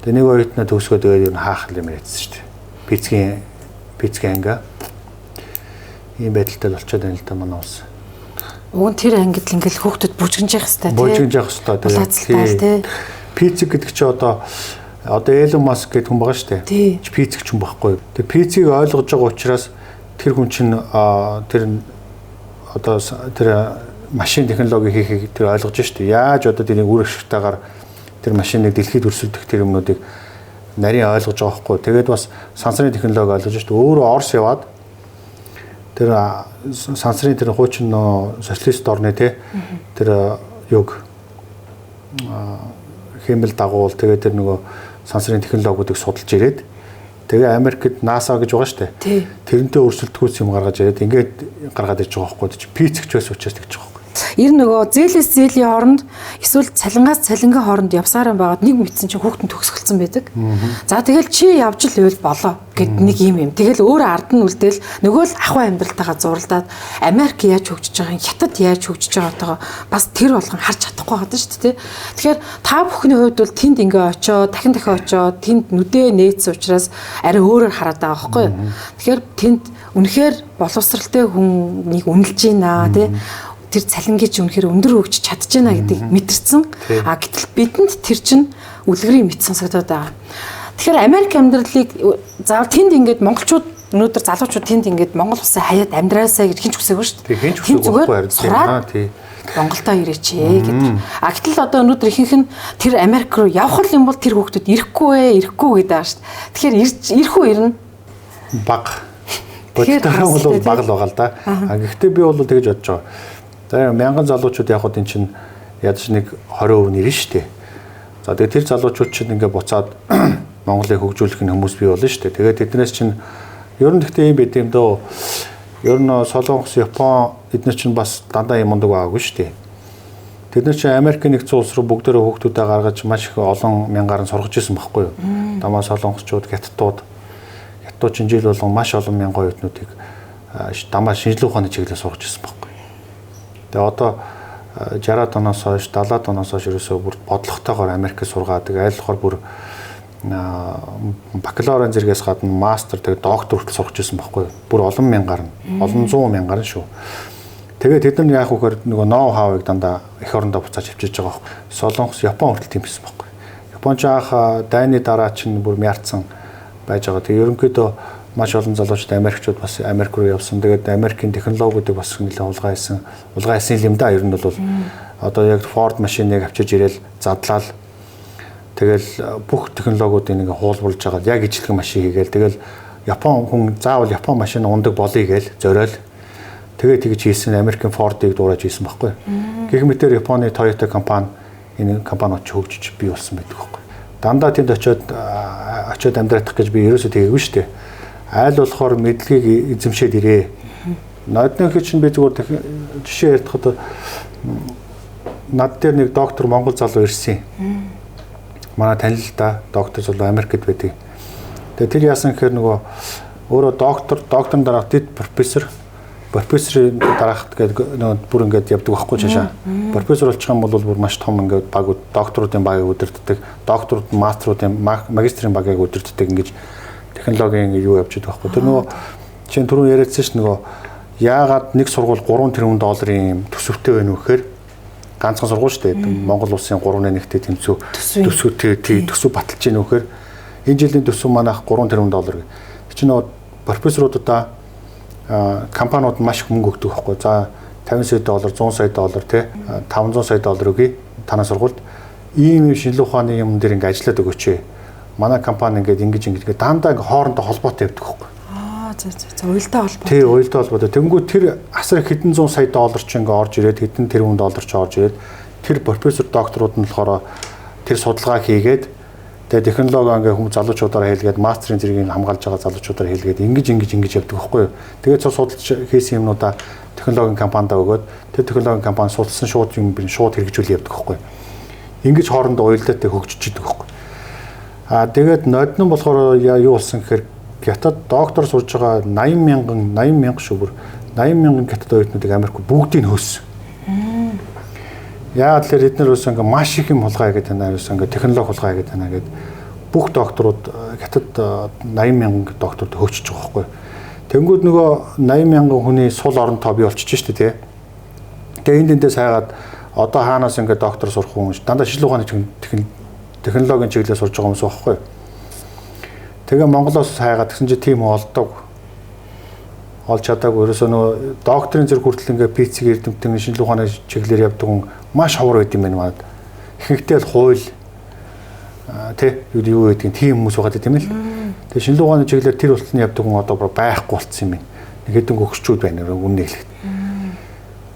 Тэгээ нэг оюутнаа төгсгөө тэгээд ер нь хаах юм ярьсан шүү дээ. Физикийн анги. Ийм байдалтай болчиход байна л да манай улс. Уг нь тэр ангид л ингээл хүүхдүүд бүжгэнж явах хэрэгтэй тийм. Бүжгэнж явах хэрэгтэй тийм. Физик гэдэг чи одоо Элон Маск гэдэг хүн байгаа шүү дээ. Физик ч юм байхгүй. Тэгээ физикийг ойлгож байгаа учраас тэр хүн чинь тэр машин технологи хийхийг тэр ойлгож шүү дээ. Яаж одоо тэрийг үр ашигтайгаар тэр машиныг дэлхийд өрсөлдөх тэр юмнуудыг нарийн ойлгож байгаа хгүй. Тэгээд бас сансрын технологи ойлгож шүү дээ. Өөрөө Орос яваад тэр сансрын тэр хуучин социалист орны тэр юг хэмэл дагуул тэгээд тэр нөгөө сансрын технологиудыг судалж ирээд тэгээ Америкт NASA гэж байгаа шүү дээ. Тэрнтэй өрсөлдөхөөс юм гаргаж ирээд ингээд гаргаад ирж байгаа хгүй. Физикч байсан учраас тэгж байгаа хгүй. Ер нөгөө зээлээс зээлийн хооронд эсвэл цалингаас цалингийн хооронд явсараа байгаад нэг мэдсэн чинь хүүхдэн төгсгөлцсөн байдаг. За тэгэл чи явж л байвал болоо гэд нэг юм. Тэгэл өөр ард нь үлдээл нөгөө л ахуй амьдралтайгаа зурлаад Америк яаж хөгжиж байгаа, Хятад яаж хөгжиж байгаатайгаа бас тэр болгон харж чадахгүй гадаг шүү дээ. Тэгэхээр та бүхний хувьд бол тэнд ингээ очиод дахин очиод тэнд нүдээ нээсэн учраас арай өөрөөр хараад байгаа байхгүй юу. Тэгэхээр тэнд үнэхээр боловсралтай хүнийг үнэлж байна тий. Тэр цалингийн чинь үнэхээр өндөр хөгжиж чадчихна гэдгийг мэдэрсэн. Гэтэл бидэнд тэр чинь үлгэрийн мэт сонсогдоод байгаа. Тэгэхээр Америк амьдралыг заавал тэнд ингээд монголчууд өнөөдөр залуучууд тэнд ингээд Монгол улсаа хаяад амьдраасаа гэж хинч хүсээгүй шүү дээ. Хин зүгээр сураад Монголдоо ирээч гэдэг. Гэтэл одоо өнөөдөр ихэнх нь тэр Америк руу явах юм бол тэр хүүхдүүд ирэхгүй гэдэг байгаа шүү дээ. Тэгэхээр ирэх үү ирнэ? Баг. Тэгэхээр бол баг л байгаа л да. Гэхдээ би бол тэгж бодож байгаа. За мянган залуучууд явахад эн чинь ядаж нэг 20% нэрнэ шүү дээ. За тэгээ тэр залуучууд чинь ингээ буцаад Монголыг хөгжүүлэх нь хүмүүс бий болно шүү дээ. Тэгээд тэднээс чинь ер нь гэхдээ юм байт юм дөө. Ер нь Солонгос, Япон эднэр чинь бас дандаа юм ундаг байгаагүй шүү дээ. Тэд нар чинь Америкийн нэгдсэн улс руу бүгдээрээ хүүхдүүдээ гаргаж маш их олон мянгаар нь сургаж ирсэн байхгүй юу? Дамаа солонгосчууд, хятадууд чинь жил болгон маш олон мянган оюутнуудыг дамаа шинжилгээ ухааны чиглэлээр сургаж ирсэн байхгүй юу? Тэгээ одоо 60-аад оноос хойш 70-аад оноос хойш ерөөсөө бүр бодлоготойгоор Америкт сургаад тэгээ аль болохоор бүр бакалаврын зэрэгээс гадна мастер тэгээ доктор хүртэл сурч ирсэн байхгүй юу? Бүр олон мянгаар нь, олон зуун мянгаар нь шүү. Тэгээ тэд нар яах вэхээр нөгөө ноу хавыг дандаа эх орондоо буцааж авчиж байгаа байхгүй. Солонгос, Япон хүртэл тийм байсан байхгүй. Японч анх дайны дараа чинь бүр мяарцсан байж байгаа. Тэгээ ерөнхийдөө маш олон залуучууд Америкчууд бас Америк руу явсан. Тэгээд Америкийн технологиудыг бас нэлээд улгайсан юм да. Ер нь бол одоо яг Ford машиныг авчиж ирээл задлал тэгэл бүх технологиудыг ингээ хуулбарлаж байгаа. Яг ижлэгэн машин хийгээл тэгэл Япон хүн заавал Япон машин ундаг болъё гээл зориол. Тэгээд тэгж хийсэн Америкийн Ford-ыг дуурайж хийсэн байхгүй. Гэх мэтээр Японы Toyota компани энэ компаниуд хөгжиж бий болсон байдаг байхгүй. Дандаа тэнд очиод амьдрах гэж би ерөөсөө тэгээгүй шүү дээ. Айл болохоор мэдлэгийг эзэмшээд ирээ. Нодных чинь би зүгээр жишээ ярихад над дээр нэг доктор Монгол залуу ирсэн. Манай танил да доктор залуу Америкт байдаг. Тэгээ тэр яасан гэхээр нөгөө өөрөө докторын дараах дэд профессорын дараахт гэдэг нөгөө бүр ингээд явдаг байхгүй чашаа. Профессор болчих юм бол бүр маш том ингээд баг докторуудын багийг удирддаг, докторууд мастеруудын магистрийн багийг удирддаг ингэж технологийн юу явж байгаа байхгүй. Тэр нөгөө чинь түрүү яриадсан ш нөгөө яагаад нэг сургууль 3 тэрбум долларын төсөвтэй байна вэ гэхээр ганцхан сургууль шүү дээ. Монгол улсын 3-1-тэй төсөв баталж гинэ вэхээр энэ жилийн төсөв манайх 3 тэрбум доллар. Чи нөгөө профессоруудаа компаниуд маш их мөнгө өгдөг байхгүй. За 50 сая доллар, 100 сая доллар тий 500 сая доллар өгье. Танаа сургуульд ийм шинжилгээ ухааны юм дээр ингээ ажиллаад өгөөч. Манай компани ингээд ингэж дандаа ингээ хоорондоо холбоотой явдаг байхгүй. За уялдаа холбоотой. Тий, уялдаа холбоотой. Тэнгүүд тэр асар хэдэн 100 сая доллар ч ингээ орж ирээд хэдэн тэрбум доллар ч орж ирээд тэр профессор докторууд нь болохоор тэр судалгаа хийгээд тэгээ технологи ингээ хүмүүс залуучуудаараа хэлгээд мастерын зэргийг хамгаалж байгаа залуучуудаараа хэлгээд ингэж явдаг байхгүй юу. Тэгээд судалж хийсэн юмнуудаа технологийн компанидаа өгөөд тэр технологийн компани судалсан шууд юм шууд хэрэгжүүл явдаг байхгүй юу. Ингэж хоорондоо уялдаатай хөгжиж идэг байхгүй. Тэгээд ноднон болохоор юу болсон гэхээр Хятад доктор сурж байгаа 80 мянган шүү бүр 80 мянган хятад оюутнуудыг Америк бүгдийг хөөссөн. Яагаад л эдгээр үс ингээ маш их юм хулгай гэдэг байна. Үс ингээ технологи хулгай гэдэг байна гэд бүх докторууд хятад 80 мянган докторд хөөчөж байгаа байхгүй. Тэнгүүд нөгөө 80 мянган хүний сул орон тоо бий болчихж штэ тий. Тэгээ энэ дэндээс хайгаад одоо хаанаас ингээ доктор сурах хүн дандаа шинжилгээ ухааны технологийн чиглэлээр сурж байгаа хүмүүс байхгүй. Тэгээ Монголоос хайгаад гэсэн чи тийм олдог. Олж чадаагүй ерөөсөө нөө докторийн зэрэг хүртэл ингээ PC эрдэмтэн шинжилгээ ухааны чиглэлээр явдаг хүн маш ховор байд юм байна маад. Ихэнхдээ л хууль тий юу гэдгийг тийм хүмүүс байгаа тийм л. Тэгээ шинжилгээ ухааны чиглэлээр тэр болтны явдаг хүн одоо байхгүй болцсон юм байна. Нэг хэдэн гөгччүүд байна үнэ хэлэхэд.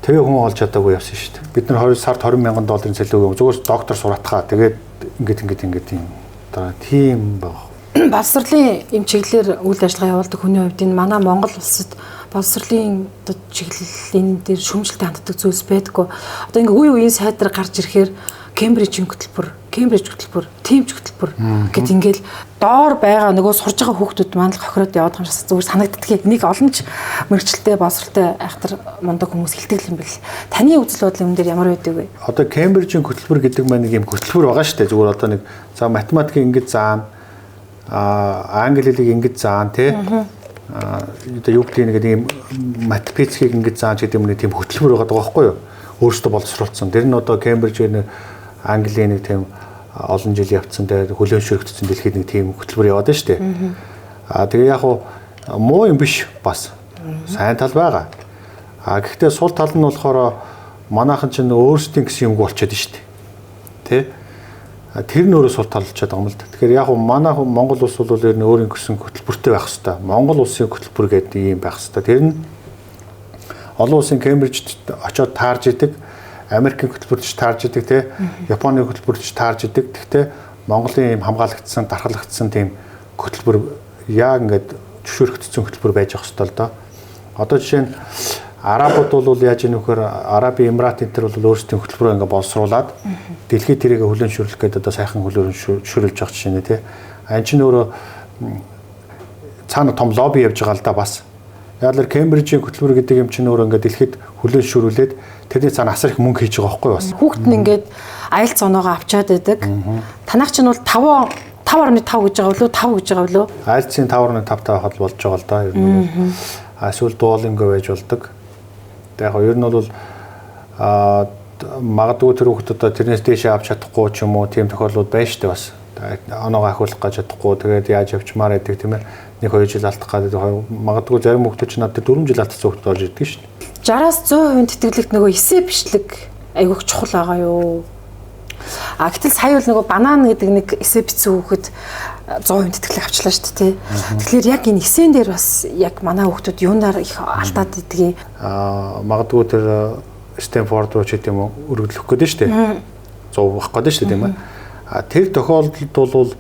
Тэгээ хүн олж чадаагүй явсан шүү дээ. Бид нар 20 сард 20 мянган долларын цалин өгөө зүгээр доктор суратхаа. Тэгээд ингээд тийм одоо тийм баг. Боловсролын эм чиглэлээр үйл ажиллагаа явуулдаг хүний хувьд энэ манай Монгол улсад боловсролын чиглэлийн дээр шүүмжлэлтэй ханддаг зүйлс байдаггүй. Одоо ингээ үе үеийн сайдраг гарч ирэхээр Кембрижийн хөтөлбөр, Тимч хөтөлбөр гэд ингээл доор байгаа нөгөө сурж байгаа хүүхдүүд маань л хохироод яваад байгаа юм шиг зүгээр санагддаг. Нэг олон ч мэрэгчлээ боловсролтой айхтар мундаг хүмүүс хэлдэг юм бэл. Таны үзэл бодол юм дээр ямар байдаг вэ? Одоо Кембрижийн хөтөлбөр гэдэг маань нэг юм хөтөлбөр байгаа шүү дээ. Зүгээр одоо нэг за математикийг ингэж заана англи хэлийг ингэж заана тий. Одоо юу гэдэг нэг юм математикийг ингэж заана гэдэг юм нэг тийм хөтөлбөр байгаа байхгүй юу? Өөрөөсөө боловсруулсан. Тэр нь одоо Кембрижээр Английн нэг тийм олон жил явцсан дээр хөлөөншөрөгдсөн дэлхийд нэг тийм хөтөлбөр яваад байна шүү дээ. Тэгээ яг муу юм биш бас сайн тал байгаа. Гэхдээ сул тал нь болохоор манайхан чинь өөрсдийн гэсэн юмг болчиход байна шүү дээ. Тэ? Тэр нь өөрөө сул тал болчиход байгаа юм л да. Тэгэхээр яг манайхан Монгол улс бол өөрийн гэсэн хөтөлбөртэй байх хэрэгтэй. Монгол улсын хөтөлбөр гэдэг юм байх хэрэгтэй. Тэр нь олон улсын Кембрижд очиод таарж идэг, Америкийн хөтөлбөрч таарж идэг, те Японы хөтөлбөрч таарж идэг. Гэхдээ Монголын юм хамгаалагдсан, дархлагдсан тийм хөтөлбөр яг ингээд зөвшөөрөгдсөн хөтөлбөр байж ах хэвээр л доо. Одоо жишээ нь Арабууд бол яаж ийм нөхөр Арабын Эмират энэ төр бол өөрсдийн хөтөлбөрөө ингээ боловсруулад дэлхийд тэрийг хүлээн зөвшөөрлөх гэдэг одоо сайхан хүлээн зөвшөөрүүлж байгаа чинь тий. Ань чинь өөрөө цаана том лобби явж байгаа л да бас. Яг л Кембрижийн хөтөлбөр гэдэг юм чинь өөрөө ингээ дэлхийд хүлээн зөвшөөрүүлээд тэрний цаана асар их мөнгө хийж байгаа байхгүй бас. Хүүхэд нь ингээд IELTS оноогоо авчаад байдаг. Танах чинь бол 5.5 гэж байгаа болов 5 гэж байгаа болов? IELTS-ийн 5.5 тавахад болж байгаа л да. Ер нь бол эсвэл Duolingo байж болдог. Яг нь ер нь бол магадгүй тэр хүүхэд одоо тэрнээс дээшээ авч чадахгүй ч юм уу тийм тохиолдол байна шүү дээ бас. Оноогоо ахиулах гэж чадахгүй тэгээд яаж явчмаар байдаг тийм ээ. 1-2 жил алдах гэдэг магадгүй зарим хүүхдүүд ч надад 4 жил алдсан хүүхдүүд болж идэг шүү дээ. 60-аас 100% тэтгэлэгт нөгөө эсэ бичлэг айгүйх чухал байгаа юу? Гэтэл сая бол нөгөө банан гэдэг нэг эсэ бичсэн хүүхэд 100% тэтгэлэг авчлаа шүү дээ тий. Тэгэхээр яг энэ эсэн дээр бас яг манай хүүхдүүд юунаар их алдаад идэгий. Магадгүй тэр Стэнфорд руу ч гэдэм үү өргөдлөх гээд шүү дээ. 100 авах гээд шүү дээ тийм ээ. Тэр тохиолдолд бол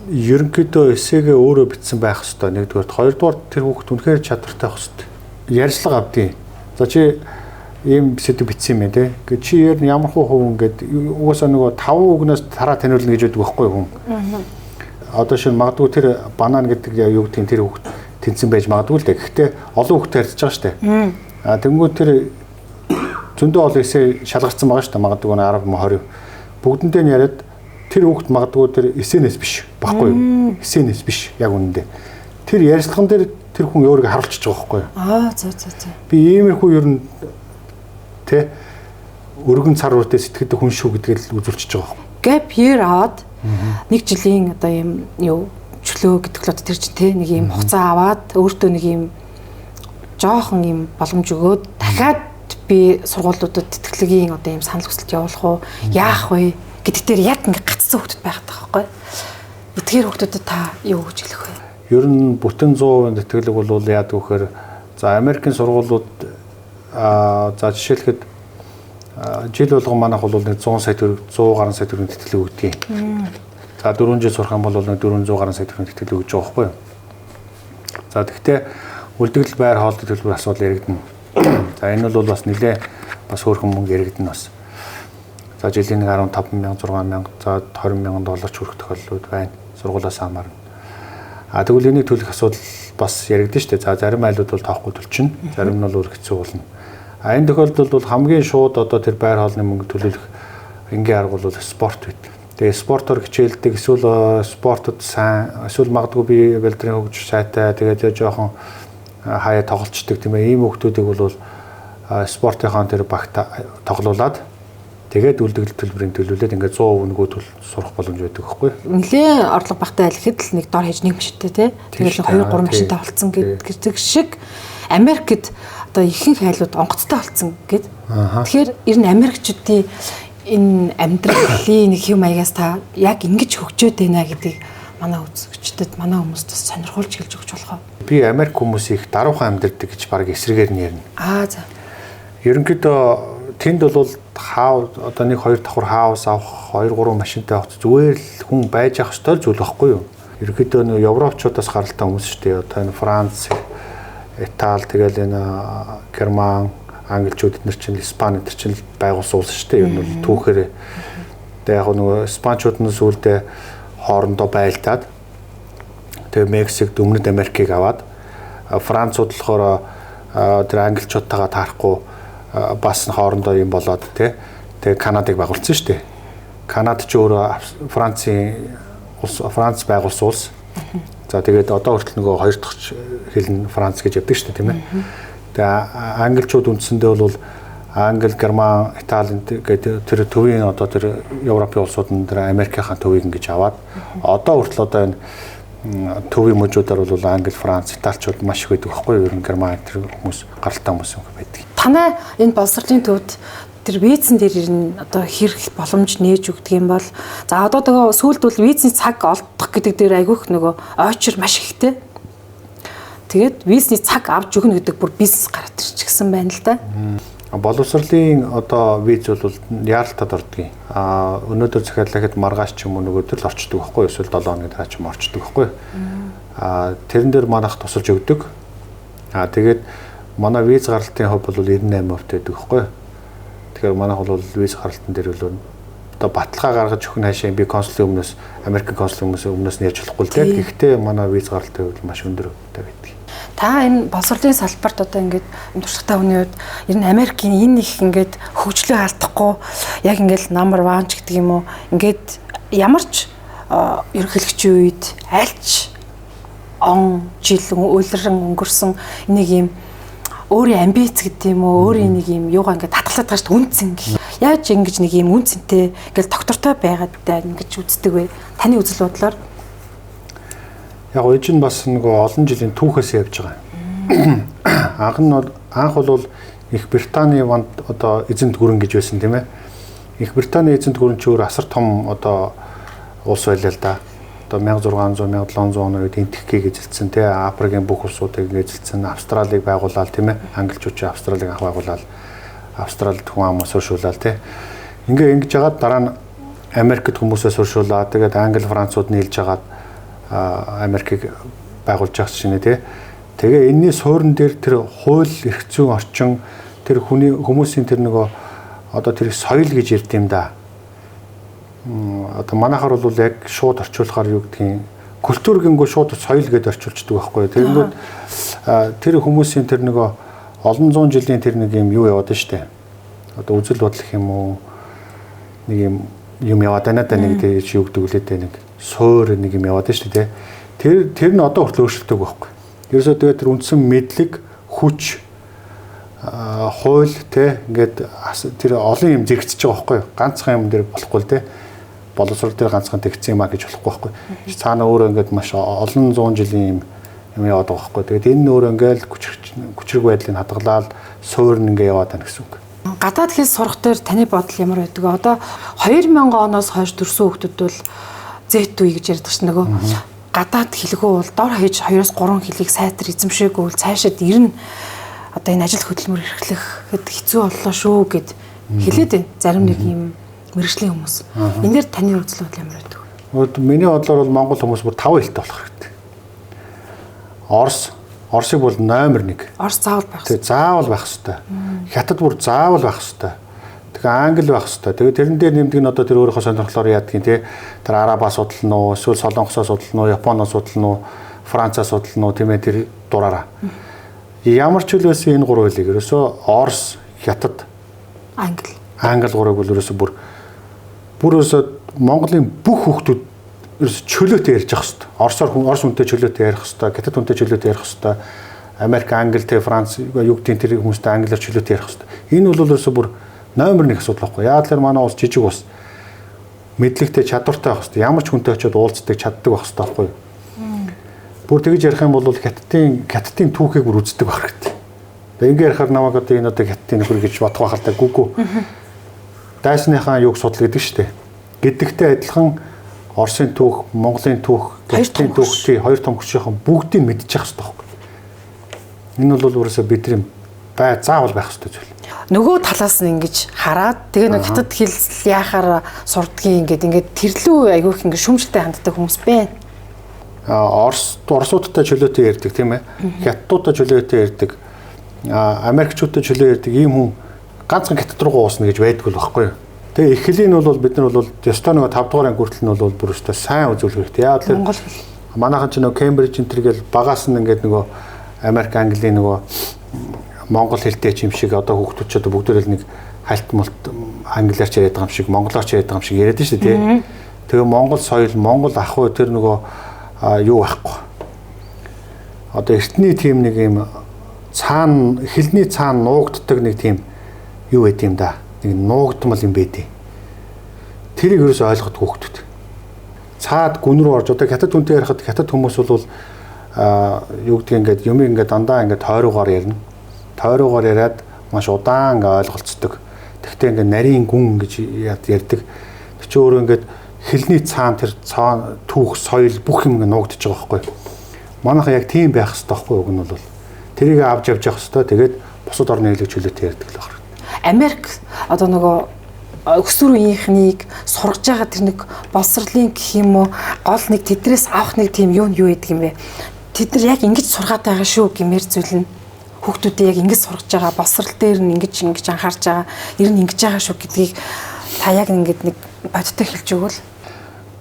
ерөнхийдөө эсэгээ өөрөө бичсэн байх хэвээр нэгдүгээр, хоёрдугаар тэр хүүхд үнэхээр чадвартай байх хэвээр. Ярьцлага авдیں۔ За чи ийм сэдв бичсэн юм те. Гэ чи ямар хувь ингээд угаасаа нөгөө 5 үгнээс тараа таниулна гэж байдаг байхгүй хүн. Одоо шинэ магадгүй тэр банан гэдэг юу гэдгийг тэр хүүхд тэнцэн байж магадгүй л дээ. Гэхдээ олон хүүхд харьцаж байгаа шүү дээ. Тэнгүүд тэр зөндөө олон эсэ шалгарсан байгаа шүү дээ. Магадгүй 10-20. Бүгдэндээ нь яриад тэр хүүхд магадгүй тэр эсэнээс биш баггүй юу? Эсэнээс биш яг үнэндээ. Тэр ярьцлаган дээр тэр хүн өөрийгөө харуулчихж байгаа байхгүй юу? За. Би иймэрхүү ер нь тэ өргөн цар үрдээ сэтгэдэг хүн шүү гэдгийг л үзүүлчихэж байгаа. Gap year аваад нэг жилийн одоо юм юу чөлөө гэдэг л одоо тэр чинь тэ нэг юм хугацаа аваад өөртөө нэг юм жоохон юм боломж өгөөд дахиад би сургуулиудад тэтгэлгийн одоо юм санал хүсэлт явуулах уу яах вэ гэдэг дээр яг ингэ гацсан хүмүүс байгаад байгаа байхгүй. Эдгээр хүмүүстэй та юу гэж хэлэх вэ? Ер нь бүтэн 100% тэтгэлэг бол яадаг вэхээр за Америкийн сургуулиуд за жишээлхэд жил болгон манайх бол нэг 100 сая төгрөг 100 гаруй сая төгрөгийн тэтгэлэг өгдөг. За 4 жил сурах юм бол нэг 400 гаруй сая төгрөгийн тэтгэлэг өгж байгаа байхгүй юу? За тэгвэл үлдэгдэл байр хоолтой төлбөр асуудал яригдана. За энэ бол бас нэлээ бас хөөрхөн мөнгө яригдана бас. За жилийн 15,000 6,000 за 20,000 доллар ч хүрэх тохиолдлууд байна. Сургуулиас хамаарна. Тэгвэл энийг төлөх асуудал бас яригдэн шүү дээ. За зарим айлууд бол тоохгүй төлчин, зарим нь бол өөр хэцүү болно. Энэ тохиолдолд бол хамгийн шууд одоо тэр байр хоолны мөнгө төлөх энгийн арга бол спорт байдаг. Тэгээ спортоор хичээлдэг эсвэл спортод сайн эсвэл магадгүй би бэлтрийн хөгжиж сайтай тэгээд жоохон хаяа тоглолцдог тийм ээ. Ийм хүмүүсийг бол спортынхаа тэр багт тоглуулад тэгээд үлдэгдэл төлбөрийн төлөвлөлээд ингээд 100% нөгөөдөл сурах боломж байдаг байхгүй. Нилээ орлого багтаа айлхэд л нэг дор хэж нэг машинтай тий. Тэгээд 2-3 машинтай болцсон гэдэг шиг Америкт одоо ихэнх айлууд онгоцтой болцсон гэд. Тэгэхээр ер нь Америкчүүдийн энэ амьдралын нэг хэм маягаас та яг ингэж хөгжөөд байна гэдгийг манай үзэгчдэд манай хүмүүст бас сонирхуулж хэлж өгч болох уу? Би Америк хүмүүсийг даруухан амьдардаг гэж баг эсрэгээр нь ярина. За. Ерөнхийдөө тэнд бол хаав одоо 1-2 давхар хаус авах 2-3 машинтай авах зүгээр л хүн байж ах ёстой зүйл байхгүй юу? Ерөнхийдөө нөө европчуудаас гаралтай хүмүүс шүү дээ. Одоо энэ Франц, Итали тэгэл энэ Герман, англичууд эднэр чинь Испани эднэр чинь байгуулсан улс шүү дээ. Ер нь бол түүхээр тэгээ яг нөгөө Испанчууд нь сүүлдээ хоорондоо байлдаад тэгээ Мексик, Өмнөд Америкийг аваад Францууд болохоор тэр англичуудтайгаа таарахгүй бас хоорондоо юм болоод тэгээ Канадыг байгуулсан шүү дээ. Канад ч өөрөө Франц байгуулсан улс. За тэгээд одоо хүртэл нөгөө хоёр дахь хэл нь Франц гэж яддаг шүү дээ тийм ээ. Тэгээ англичууд үндсэндээ бол Англи, Герман, Итали гэдэг тэр төвийн одоо тэр Европын улсууд нь тэр Америкийнхаа төвийг ингэж аваад одоо хүртэл одоо энэ төвийн мужуудаар бол Англи, Франц, Италичууд маш их байдаг байхгүй юу? Ер нь Герман тэр хүмүүс гаралтай хүмүүс байдаг. Танай энэ боловсролын төвд тэр визэн дээр ер нь одоо хэрэг боломж нээж өгдөг юм бол за одоо тэгээ сүүлд бол визний цаг олдох гэдэг дээр айгүйх нөгөө ойчор маш ихтэй. Тэгээд визний цаг авч өгнө гэдэг бүр бизнес гараад ирчихсэн байна л да. Боловсролын одоо виз бол яаралтад ордог. Өнөөдөр захиаллахад маргааш ч юм уу нөгөөдөр л орчдөг байхгүй юу? Эсвэл 7 хоногийн дараа ч юм орчдөг байхгүй юу? Тэрэн дээр манайх тусалж өгдөг. Тэгээд манай виз гаргалтын хувь бол 98% байдаг байхгүй. Тэгэхээр манайх бол виз гаргалтын дээр бол одоо баталгаа гаргаж өгөх хаашаа би консулын өмнөөс Америк консулын өмнөөс нь ярьж болохгүй л дээ. Гэхдээ манай виз гаргалтын хувьд маш өндөр хувьтай байдаг. Та энэ боловсролын салбарт одоо ингээд туршлагатай хүний хувьд ер нь Америкийн энэ их ингээд хөгжлөө алдахгүй яг ингээд number 1 ч гэдэг юм уу ингээд ямар ч ерөнхийлөгчийн үед альч он жил уйлран өнгөрсөн нэг юм өөрийн амбиц гэдэг юм уу өөрийн нэг юм юугаа ингээд татгалаад байгаа шүү дээ үнцэн гэх. Яаж ингэж нэг юм үнцэнтэй ингээл доктортой байгаад ингэж үздэг вэ? Таны үзэл бодлоор яг ээж нь бас нэг олон жилийн түүхээс явж байгаа. Анх бол Их Британий ванд одоо эзэнт гүрэн гэж байсан тийм ээ. Их Британий эзэнт гүрэн ч өөр асар том одоо улс байлаа л да. Одоо 1600 1700 оны үед энтхгийг эзэлсэн тийм ээ. Африкийн бүх улсуудыг эзэлсэн, Австралиг байгуулаад тийм ээ. Англичууд Австралиг анх байгуулаад Австралид хүн амаас өршүүлээд тийм. Ингэж яагаад дараа нь Америкт хүмүүсээс өршүүлээд тэгээд Англи, Францууд нийлж хагаад Америкийг байгуулж байгаа чинь тий. Тэгээ энэний суурин дээр тэр хууль эрх зүйн орчин тэр хүмүүсийн тэр нөгөө одоо тэр соёл гэж ярьд юм да. Одоо манайхаар бол яг шууд орчуулахаар юу гэдгийг культур гингөө шууд соёл гэдээ орчуулждаг байхгүй. Тэгэнгүүт тэр хүмүүсийн тэр нөгөө олон зуун жилийн тэр нэг юм юу яваад штэ. Одоо үзэл бодлох юм уу нэг юм яваад байна да нэг тийм юу гэдэг үлээдээ нэг суур нэг юм яваад штэ тий. Тэр нь одоо хүртэл өөрчлөлтөг байхгүй. Ерөөсөө тэгээд тэр үндсэн мэдлэг, хүч, хууль тий ингээд тэр олон юм зэрэгцэж байгаа байхгүй. Ганцхан юм дээр болохгүй л тий. Боловсрол дээр ганцхан тэгсэн юм а гэж болохгүй байхгүй. Цаана өөрөө ингээд маш олон зуун жилийн юм яваад байгаа байхгүй. Тэгээд энэ өөрөө ингээд хүчрэг байдлыг хадгалаад суур нь ингээд яваад байна гэсэн үг. Гадаад хэл сурах дээр таны бодол ямар байдаг вэ? Одоо 2000 оноос хойш төрсэн хүмүүс бол Z2 гэж ярьдаг ш нь нөгөө гадаад хэлгүй бол дор хаяж 2-3 хэлийг сайтар эзэмшээгүй бол цаашаад ирнэ. Одоо энэ ажил хөдөлмөр эрхлэхэд хэцүү боллоо шүү гэд хэлээд байна. Зарим нэг юм мэрэгжлийн хүмүүс. Энэ дээр таны үзэл бодол ямар байдаг вэ? Миний бодлоор бол монгол хүмүүс бүр 5 хэлтэй болох хэрэгтэй. Орсыг бол номер 1. Орс заавал байх хэрэгтэй. Заавал байх хэрэгтэй. Хятад бүр заавал байх хэрэгтэй. Тэгээ англи байх хэрэгтэй. Тэгээ тэрэн дээр нэмдэг нь одоо тэр өөрийнхөө сонирхлоор яадгийн тий. Тэр арабаа судална уу, эсвэл солонгосоо судална уу, японоо судална уу, францаа судална уу тийм ээ тэр дураараа. Ямар ч үл байсан энэ гурван хэлийг ерөөсөө орс, хятад, англи гурвыг бол ерөөсөө бүр ерөөсөө Монголын бүх хүүхдүүд ерөөсөө чөлөөтэй ярьж явах хэрэгтэй. Орс хүнтэй чөлөөтэй ярих хэрэгтэй, хятад хүнтэй чөлөөтэй ярих хэрэгтэй. Америк, Англи, Франц, юу гэдэг тэр хүмүүстэй англиар чөлөөтэй ярих хэрэгтэй. Энэ бол ерөөсөө бүр номер 1 асуудал байхгүй. Яагаад гэвэл манай улс жижиг улс мэдлэгтэй чадвартай байх хэрэгтэй. Ямар ч хүнтэй очиод уулздаг чаддаг байх хэрэгтэй байхгүй. Бүр тэгж ярих юм бол хятадын түүхийг бүр үздэг байх хэрэгтэй. Тэгээ ингээ ярихаар намайг одоо энэ хятадын нөхөр гэж бодох байх л да гүгүү. Дайсныхаа юг судал гэдэг шүү дээ. Гэдэгтэй адилхан Орсын түүх, Монголын түүх, хятадын түүх тий хоёр том хүчийнхэн бүгдийг мэдчих хэрэгтэй байхгүй. Энэ бол өөрөөсөө бидний заавал байх хэрэгтэй зүйл. Нөгөө талаас нь ингэж хараад тэгээ нэг хятад хэл яахаар сурдгийн ингээд тэрлүү айгүйх ингээд шүмжтэй ханддаг хүмүүс байна. Орсуудтай чөлөөтэй ярьдаг тийм ээ. Хятадуудтай чөлөөтэй ярьдаг. Америкчуудтай чөлөө ярьдаг ийм хүн ганцхан хятад руу уусна гэж байдгүй л байхгүй юу. Тэгээ их хэлийн бол бид нар бол ёстой нэг 5 дугаар анги хүртэл нь бол бүр өстой сайн үзүүлэх хэрэгтэй. Яагаад гэвэл манайхан ч нөгөө Кембриж энтер гэл багаас нь ингээд нөгөө Америк, Английн нөгөө монгол хэлтэй ч юм шиг одоо хүүхдүүд ч одоо бүгдээрээ нэг хальт молт англиар ч яриад байгаа юм шиг, монголоор ч яриад байгаа юм шиг яриад шүү дээ тий. Тэгээ монгол соёл, монгол ах уу тэр нөгөө юу байхгүй. Одоо эртний тийм нэг юм цаана хэлний цаана нуугддаг нэг тийм юу байд юм да. Нэг нуугдмал юм байдیں۔ Тэрийг ерөөсөй ойлгохгүй хүүхдүүд. Цаад гүн рүү орж одоо хятад хүнтэй ярихад хятад хүмүүс бол юу гэдэг ингээд юм ингээд дандаа ингээд тойрогоор ярина. Тойрогоор яриад маш удаан ингээд ойлголцдог. Тэгвэл ингээд нарийн гүн гэж ярьдаг. Тэг чи өөрөө ингээд хэлний цаана тэр түүх, соёл бүх юм ингээд нуугдж байгаа байхгүй. Манайха яг тийм байх хэрэгтэй байхгүй уг нь бол. Тэрийг авч явж явах хэрэгтэй. Тэгээд бусад орны хэлийг чөлөөтэй ярьдаг л байна. Америк одоо нөгөө өсвөр үеийнхнийг сургаж байгаа тэр нэг боловсролын гэх юм уу гол нэг тэдрээс авах нэг тийм юу байдаг юм бэ? Тэд нар яг ингэж сургаад байгаа шүү гэмээр зүйл нь хүүхдүүдээ яг ингэж сургаж байгаа, босрал дээр нь ингэж анхаарч байгаа, ер нь ингэж байгаа шүү гэдгийг та яг ингэж нэг бодтой хэлж өгвөл.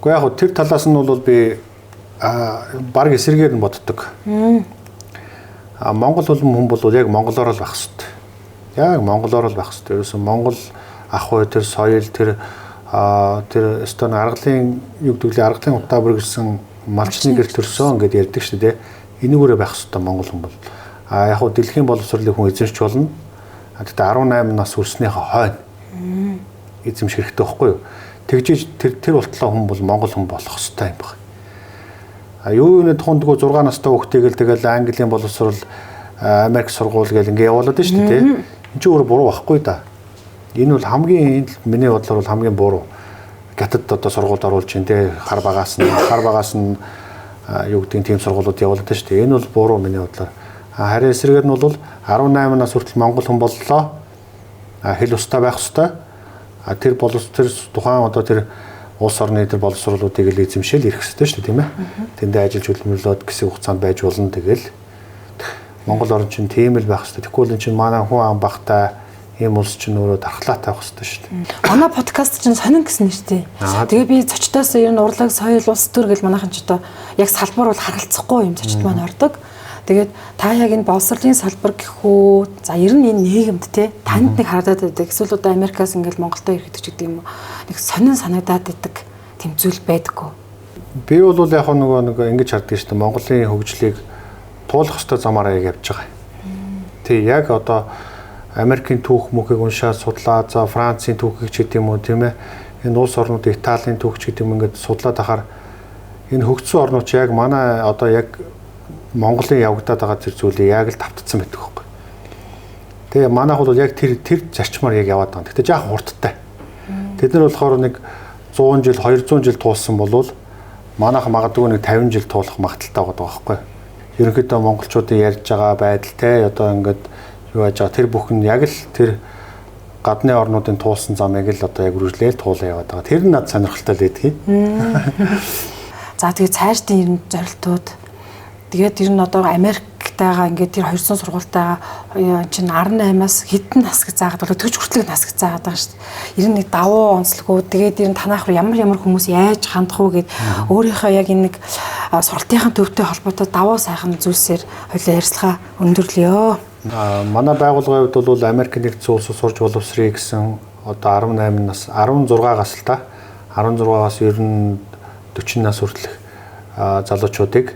Уу яг тэр талаас нь бол би баг эсрэгээр нь боддог. Монгол хүн бол яг монголоор л байх хэрэгтэй. Яг монголоор л байх хэрэгтэй. Ерөөсөн монгол ах уу тэр соёл тэр стон аргалын юу гэдэг лээ аргалын утаа бүргэсэн малчны гэр төрсөн гэдээ ярьдаг шүү дээ. Энүүгээрээ байх хэрэгтэй монгол хүн бол. Яг хуу дэлхийн боловсролын хүн эзэмшч болно. Тэгтээ 18 нас хүрснийхээ хойно эзэмших хэрэгтэй байхгүй юу? Тэгжиж тэр болтлоо хүн бол монгол хүн болох хэрэгтэй юм байна. Юу нэ тухайдгүй 6 настай хүүхдтэйгэл тэгэл Английн боловсрол Америк сургууль гэл ингээ явуулаад шүү дээ. Энд чинь өөрөө буруу байхгүй да. Энэ бол хамгийн миний бодлоор бол хамгийн буруу. Гятад одоо сургуульд оруулж чинь те хар багаас нь юу гэдэг тийм сургуулиуд явуулдаг шүү дээ. Энэ бол буруу миний бодлоор. Харин эсрэгээр нь бол 18 нас хүртэл монгол хүн боллоо. Хэл устаа байх ёстой. Тэр тухайн одоо тэр улс орны тэр боловсролуудыг л эзэмшээл ирэх ёстой шүү дээ, тийм ээ. Тэндээ ажиллаж хөдөлмөрлөд хэсэг хугацаанд байж болно тэгэл. Монгол орн чинь тийм л байх ёстой. Тэгэхгүй л энэ чинь манай хүн ам багтай ийм улс чинь өөрөө дархлаатай байх ёстой шүү дээ. Манай подкаст чинь сонин гэсэн нэртэй. Тэгээ би зочдоос ер нь урлаг соёл улс төр гэл манайхан ч одоо яг салбар бол харгалцахгүй юм зочд маань ордог. Тэгээд та яг энэ боловсролын салбар гэхүү за ер нь энэ нийгэмд те танд нэг харагдаад байдаг. Эсвэл одоо Америкаас ингээл Монголдо ирэх гэдэг юм уу? Нэг сонин санагдаад байдаг тэм зүйл байдаггүй. Би бол яг нэг ингэж харддаг шүү дээ. Монголын хөгжлийг туулах ёстой замаараа яг явж байгаа. Тэг яг одоо Америкийн түүх мөхийг уншаад судлаа. За Францын түүхийг ч гэдэм үү тийм ээ. Энэ улс орнууд Италийн түүх ч гэдэм ингээд судлаад ахаар энэ хөгжсөн орнууд яг манай одоо яг Монголын явагдаад байгаа тэр зүйлийг яг л давтцсан байдаг байхгүй. Тэгээ манайх бол яг тэр зарчмаар яг яваад байгаа. Гэтэ жаахан хурдтай. Тэд нар болохоор нэг 100 жил 200 жил туулсан болвол манайх магадгүй нэг 50 жил туулах магадaltaй байгаа байхгүй. Ерөнхийдөө монголчуудын ярьж байгаа байдал те одоо ингээд юу яаж байгаа тэр бүхэн яг л тэр гадны орнуудын туулсан замыг л одоо яг үргэлжлээл туулаа яваад байгаа. Тэр нь над сонирхолтой л байдгийг. За тэгээ цаашдын ер нь зорилтууд тэгээд ер нь одоо Америктайгаа ингээд тэр 200 сургуультайгаа чинь 18-аас хэдэн нас гэж заагаад болоо 40 хүртэлх нас гэж заагаад байгаа шүү дээ. Ер нь нэг давуу онцлогоо тэгээд ер нь танайх ямар хүмүүс яаж хандах уу гэд өөрийнхөө яг энэ нэг сургалтынхаа төвтэй холбоотой давуу сайхан зүйлсээр хоёулаа ярьцлага өндөрлөё. Манай байгууллагын хувьд бол Америк нэгдсэн улсад сурж боловсрыг гэсэн одоо 18 нас 16-аас л та 16-аас ер нь 40 нас хүртэлх залуучуудыг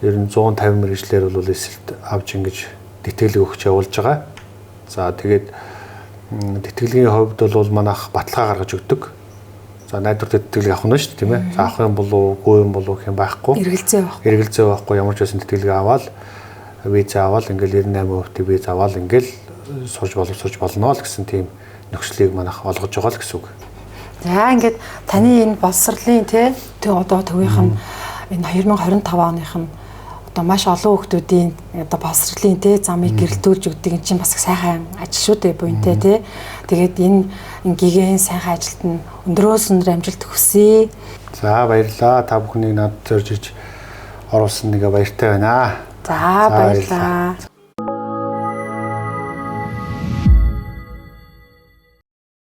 ер нь 150 мэргэжлэр бол эсэлт авч ингэж тэтгэлэг өгч явуулж байгаа. За тэгээд тэтгэлгийн хувьд бол манайх баталгаа гаргаж өгдөг. За найдвар тэтгэлэг авах нь шүү дээ тийм ээ. За авах юм болов уу, юм болов гэх юм байхгүй. Эргэлзээ байхгүй ямар ч байсан тэтгэлэг аваад виз аваад ингээл 98% виз аваад ингээл сурж болно л гэсэн тийм нөхцөлийг манайх олгож байгаа л гэсэн үг. За ингээд таны энэ боловсролын тий одоо төвийнх нь энэ 2025 оных нь одоо маш олон хүмүүсийн одоо боловсролын тий замыг гэрэлтүүлж өгдөг энэ чинь бас сайхан ажил шүү дээ буянтай тий. Тэгээд энэ гигэн сайхан ажилд нь өндрөөс өндөр амжилт хүсье. За баярлалаа. Та бүхнийг надад зорж иж оруулсан нэгэ баяртай байна. За баярлалаа.